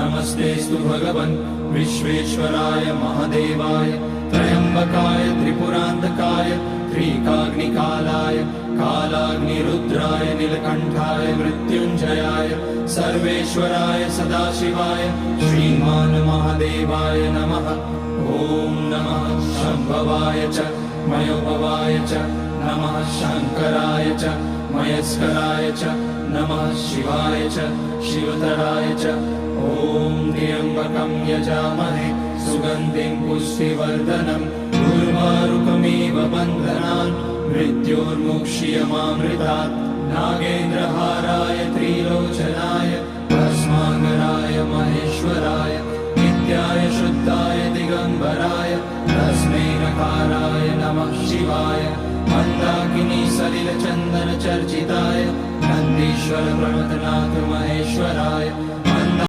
नमस्तेस्तु भगवन् विश्वेश्वराय महादेवाय त्र्यम्बकाय त्रिपुरान्तकाय त्रिकाग्निकालाय कालाग्निरुद्राय नीलकण्ठाय मृत्युञ्जयाय सर्वेश्वराय सदाशिवाय श्रीमान् महादेवाय नमः। ॐ नमः शम्भवाय च मयोभवाय च नमः शङ्कराय च मयस्कराय च नमः शिवाय च शिवतराय च। ॐ त्र्यम्बकं यजामहे सुगन्धिं पुष्टिवर्धनम् उर्वारुकमिव बन्धनान् मृत्योर्मुक्ष्यमामृतात्। नागेन्द्रहाराय त्रिलोचनाय भस्माङ्गराय महेश्वराय नित्याय शुद्धाय दिगम्बराय तस्मै नकाराय नमः शिवाय। मन्दाकिनी सलिलचन्दनचर्चिताय नन्दीश्वर प्रमथनाथ महेश्वराय